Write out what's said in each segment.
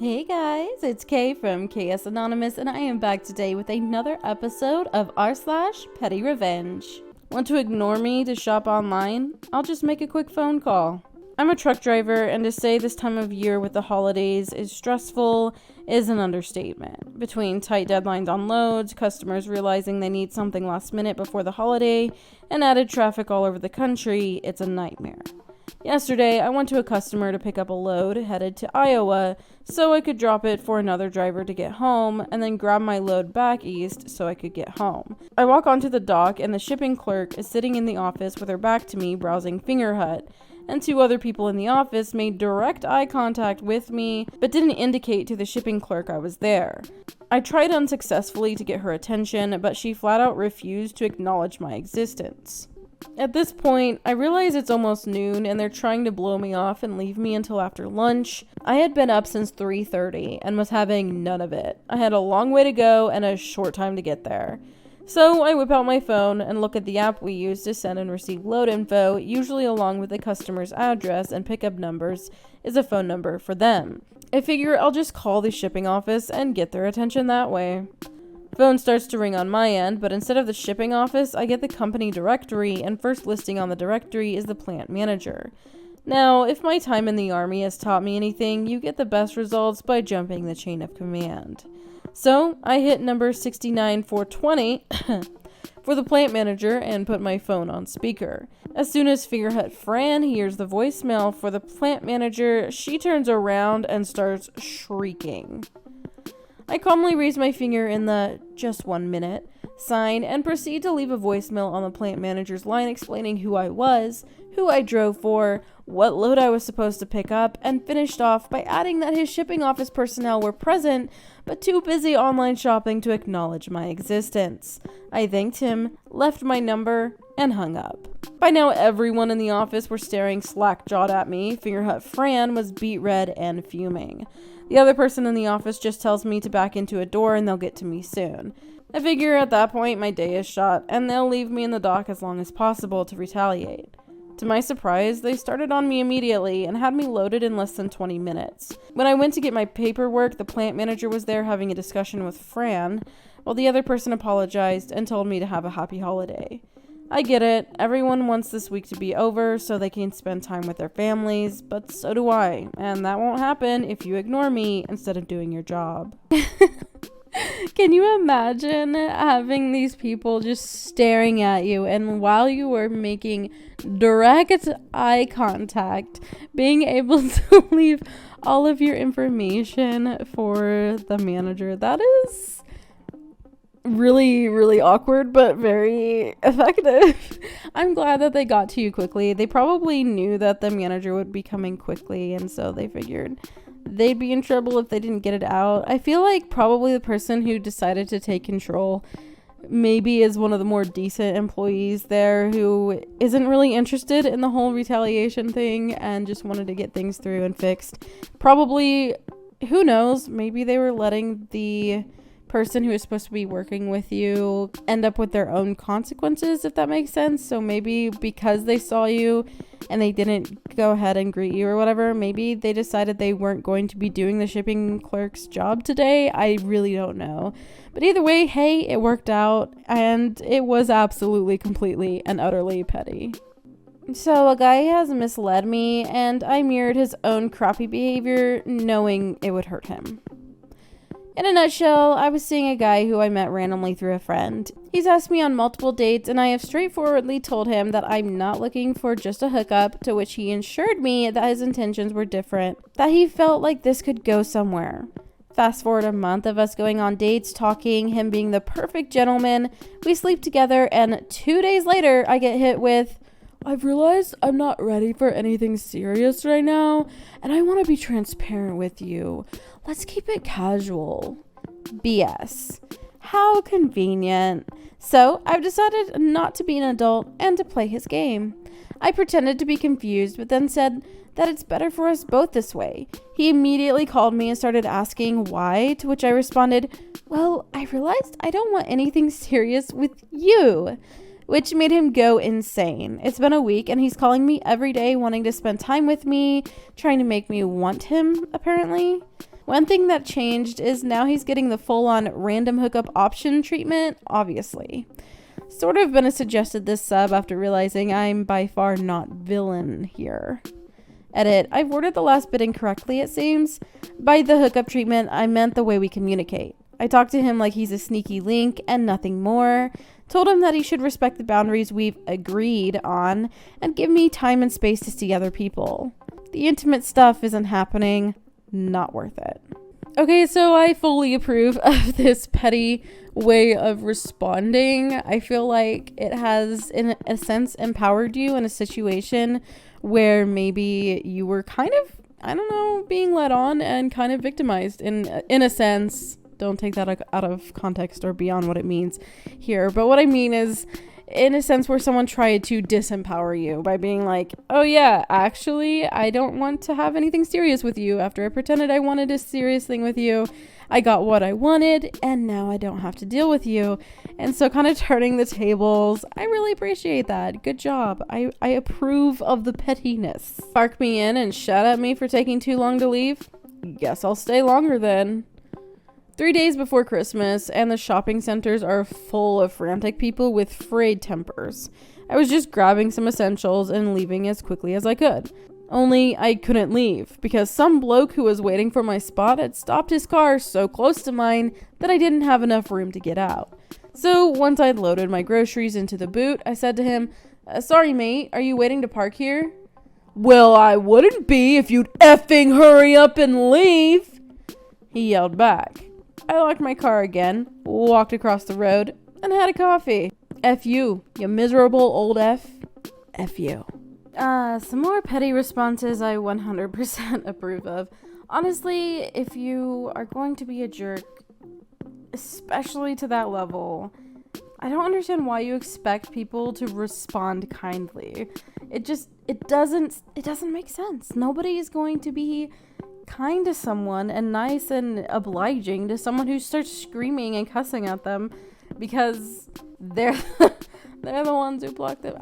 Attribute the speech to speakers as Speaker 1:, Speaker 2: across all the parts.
Speaker 1: Hey guys, it's Kay from KS Anonymous, and I am back today with another episode of r/Petty Revenge. Want to ignore me to shop online? I'll just make a quick phone call. I'm a truck driver, and to say this time of year with the holidays is stressful is an understatement. Between tight deadlines on loads, customers realizing they need something last minute before the holiday, and added traffic all over the country, it's a nightmare. Yesterday, I went to a customer to pick up a load headed to Iowa so I could drop it for another driver to get home and then grab my load back east so I could get home. I walk onto the dock and the shipping clerk is sitting in the office with her back to me browsing Fingerhut, and two other people in the office made direct eye contact with me but didn't indicate to the shipping clerk I was there. I tried unsuccessfully to get her attention, but she flat out refused to acknowledge my existence. At this point, I realize it's almost noon and they're trying to blow me off and leave me until after lunch. I had been up since 3:30 and was having none of it. I had a long way to go and a short time to get there. So I whip out my phone and look at the app we use to send and receive load info, usually along with the customer's address and pickup numbers is a phone number for them. I figure I'll just call the shipping office and get their attention that way. Phone starts to ring on my end, but instead of the shipping office, I get the company directory, and first listing on the directory is the plant manager. Now, if my time in the Army has taught me anything, you get the best results by jumping the chain of command. So, I hit number 69420 for the plant manager and put my phone on speaker. As soon as Fingerhut Fran hears the voicemail for the plant manager, she turns around and starts shrieking. I calmly raise my finger in the "just 1 minute" sign and proceed to leave a voicemail on the plant manager's line explaining who I was, who I drove for, what load I was supposed to pick up, and finished off by adding that his shipping office personnel were present but too busy online shopping to acknowledge my existence. I thanked him, left my number, and hung up. By now everyone in the office were staring slack-jawed at me. Fingerhut Fran was beet red and fuming. The other person in the office just tells me to back into a door and they'll get to me soon. I figure at that point my day is shot and they'll leave me in the dock as long as possible to retaliate. To my surprise, they started on me immediately and had me loaded in less than 20 minutes. When I went to get my paperwork, the plant manager was there having a discussion with Fran, while the other person apologized and told me to have a happy holiday. I get it, everyone wants this week to be over so they can spend time with their families, but so do I, and that won't happen if you ignore me instead of doing your job. Can you imagine having these people just staring at you, and while you were making direct eye contact, being able to leave all of your information for the manager? That is really, really awkward, but very effective. I'm glad that they got to you quickly. They probably knew that the manager would be coming quickly, and so they figured they'd be in trouble if they didn't get it out. I feel like probably the person who decided to take control maybe is one of the more decent employees there who isn't really interested in the whole retaliation thing and just wanted to get things through and fixed. Probably, who knows, maybe they were letting the person who is supposed to be working with you end up with their own consequences, if that makes sense. So maybe because they saw you and they didn't go ahead and greet you or whatever, maybe they decided they weren't going to be doing the shipping clerk's job today. I really don't know. But either way, hey, it worked out, and it was absolutely, completely, and utterly petty. So a guy has misled me, and I mirrored his own crappy behavior, knowing it would hurt him. In a nutshell, I was seeing a guy who I met randomly through a friend. He's asked me on multiple dates, and I have straightforwardly told him that I'm not looking for just a hookup, to which he assured me that his intentions were different, that he felt like this could go somewhere. Fast forward a month of us going on dates, talking, him being the perfect gentleman, we sleep together, and 2 days later, I get hit with, "I've realized I'm not ready for anything serious right now, and I want to be transparent with you. Let's keep it casual." BS. How convenient. So I've decided not to be an adult and to play his game. I pretended to be confused, but then said that it's better for us both this way. He immediately called me and started asking why, to which I responded, "Well, I realized I don't want anything serious with you," which made him go insane. It's been a week and he's calling me every day wanting to spend time with me, trying to make me want him, apparently. One thing that changed is now he's getting the full-on random hookup option treatment, obviously. Sort of been suggested this sub after realizing I'm by far not villain here. Edit, I've worded the last bit incorrectly, it seems. By the hookup treatment, I meant the way we communicate. I talked to him like he's a sneaky link and nothing more. Told him that he should respect the boundaries we've agreed on and give me time and space to see other people. The intimate stuff isn't happening. Not worth it. Okay, so I fully approve of this petty way of responding. I feel like it has, in a sense, empowered you in a situation where maybe you were kind of, I don't know, being led on and kind of victimized in a sense. Don't take that out of context or beyond what it means here. But what I mean is, in a sense where someone tried to disempower you by being like, oh yeah, actually, I don't want to have anything serious with you. After I pretended I wanted a serious thing with you, I got what I wanted, and now I don't have to deal with you. And so kind of turning the tables, I really appreciate that. Good job. I approve of the pettiness. Bark me in and shout at me for taking too long to leave? Guess I'll stay longer then. 3 days before Christmas, and the shopping centers are full of frantic people with frayed tempers. I was just grabbing some essentials and leaving as quickly as I could. Only I couldn't leave, because some bloke who was waiting for my spot had stopped his car so close to mine that I didn't have enough room to get out. So once I'd loaded my groceries into the boot, I said to him, sorry mate, are you waiting to park here? Well, I wouldn't be if you'd effing hurry up and leave, he yelled back. I locked my car again, walked across the road, and had a coffee. F you miserable old F. F you. Some more petty responses I 100% approve of. Honestly, if you are going to be a jerk, especially to that level, I don't understand why you expect people to respond kindly. It doesn't make sense. Nobody is going to be kind to someone and nice and obliging to someone who starts screaming and cussing at them because they're the ones who blocked them.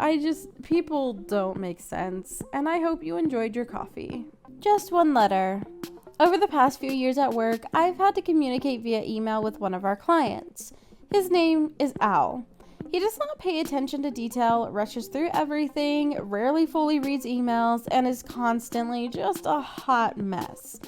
Speaker 1: People don't make sense, and I hope you enjoyed your coffee. Just one letter. Over the past few years at work, I've had to communicate via email with one of our clients. His name is Al. He does not pay attention to detail, rushes through everything, rarely fully reads emails, and is constantly just a hot mess.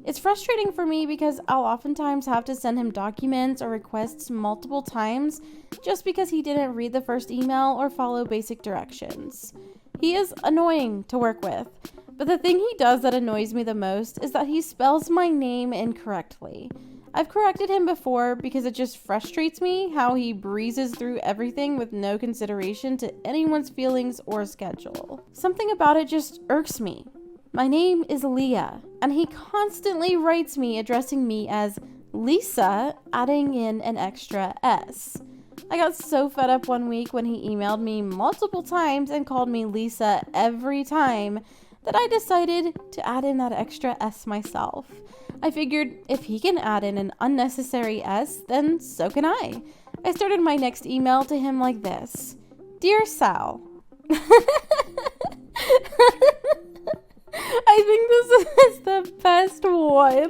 Speaker 1: It's frustrating for me because I'll oftentimes have to send him documents or requests multiple times just because he didn't read the first email or follow basic directions. He is annoying to work with, but the thing he does that annoys me the most is that he spells my name incorrectly. I've corrected him before because it just frustrates me how he breezes through everything with no consideration to anyone's feelings or schedule. Something about it just irks me. My name is Leah, and he constantly writes me addressing me as Lisa, adding in an extra S. I got so fed up one week when he emailed me multiple times and called me Lisa every time that I decided to add in that extra S myself. I figured if he can add in an unnecessary S, then so can I. I started my next email to him like this. Dear Sal. I think this is the best one.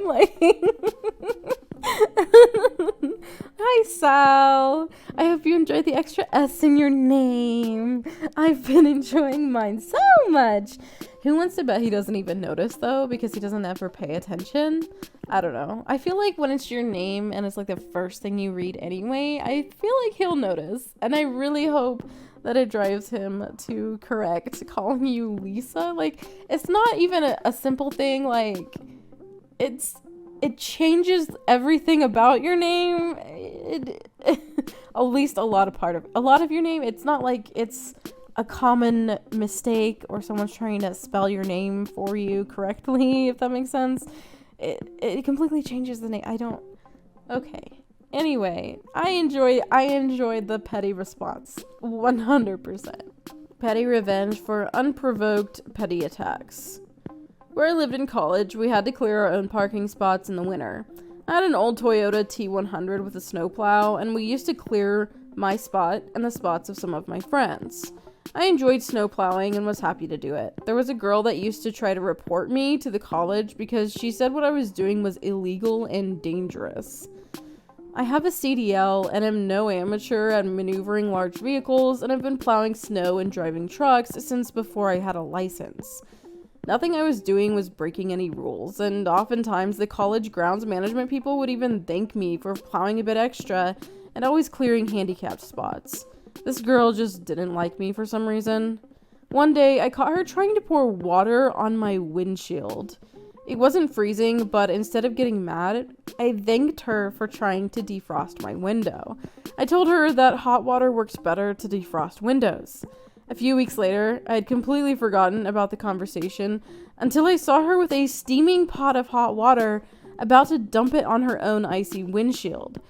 Speaker 1: Hi Sal. I hope you enjoyed the extra S in your name. I've been enjoying mine so much. Who wants to bet he doesn't even notice though, because he doesn't ever pay attention? I don't know. I feel like when it's your name and it's like the first thing you read anyway, I feel like he'll notice. And I really hope that it drives him to correct calling you Lisa. Like, it's not even a simple thing. Like, it changes everything about your name. At least a lot of your name. It's not like it's a common mistake or someone's trying to spell your name for you correctly, if that makes sense. It completely changes the name. Okay. Anyway, I enjoyed the petty response. 100%. Petty revenge for unprovoked petty attacks. Where I lived in college, we had to clear our own parking spots in the winter. I had an old Toyota T100 with a snowplow, and we used to clear my spot and the spots of some of my friends. I enjoyed snow plowing and was happy to do it. There was a girl that used to try to report me to the college because she said what I was doing was illegal and dangerous. I have a CDL and am no amateur at maneuvering large vehicles, and I've been plowing snow and driving trucks since before I had a license. Nothing I was doing was breaking any rules, and oftentimes the college grounds management people would even thank me for plowing a bit extra and always clearing handicapped spots. This girl just didn't like me for some reason. One day, I caught her trying to pour water on my windshield. It wasn't freezing, but instead of getting mad, I thanked her for trying to defrost my window. I told her that hot water works better to defrost windows. A few weeks later, I had completely forgotten about the conversation until I saw her with a steaming pot of hot water about to dump it on her own icy windshield.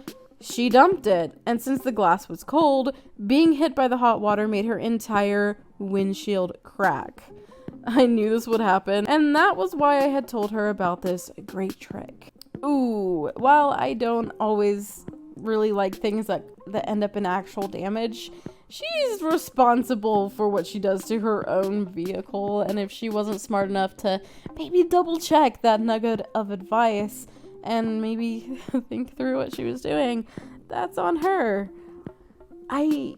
Speaker 1: She dumped it, and since the glass was cold, being hit by the hot water made her entire windshield crack. I knew this would happen, and that was why I had told her about this great trick. Ooh, while I don't always really like things that end up in actual damage, she's responsible for what she does to her own vehicle, and if she wasn't smart enough to maybe double check that nugget of advice and maybe think through what she was doing, that's on her. I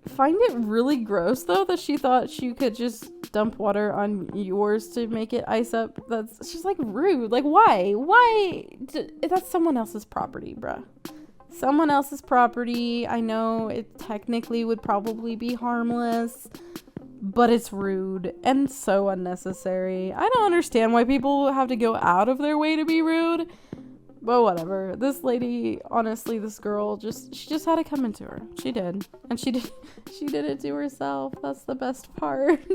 Speaker 1: find it really gross, though, that she thought she could just dump water on yours to make it ice up. That's just, like, rude. Like, why? That's someone else's property, bruh. Someone else's property. I know it technically would probably be harmless, but it's rude and so unnecessary. I don't understand why people have to go out of their way to be rude. But whatever. This lady, honestly, this girl, she just had it coming to her. She did. And she did it to herself. That's the best part.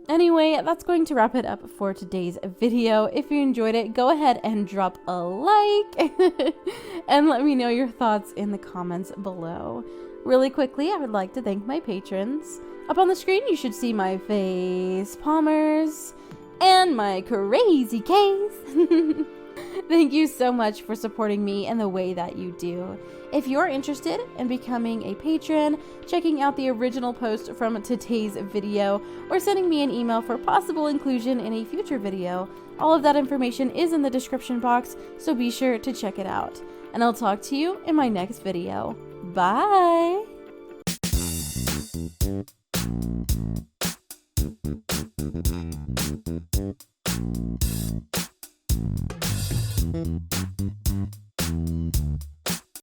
Speaker 1: Anyway, that's going to wrap it up for today's video. If you enjoyed it, go ahead and drop a like and let me know your thoughts in the comments below. Really quickly, I would like to thank my patrons. Up on the screen, you should see my face palmers and my crazy case. Thank you so much for supporting me in the way that you do. If you're interested in becoming a patron, checking out the original post from today's video, or sending me an email for possible inclusion in a future video, all of that information is in the description box, so be sure to check it out. And I'll talk to you in my next video. Bye!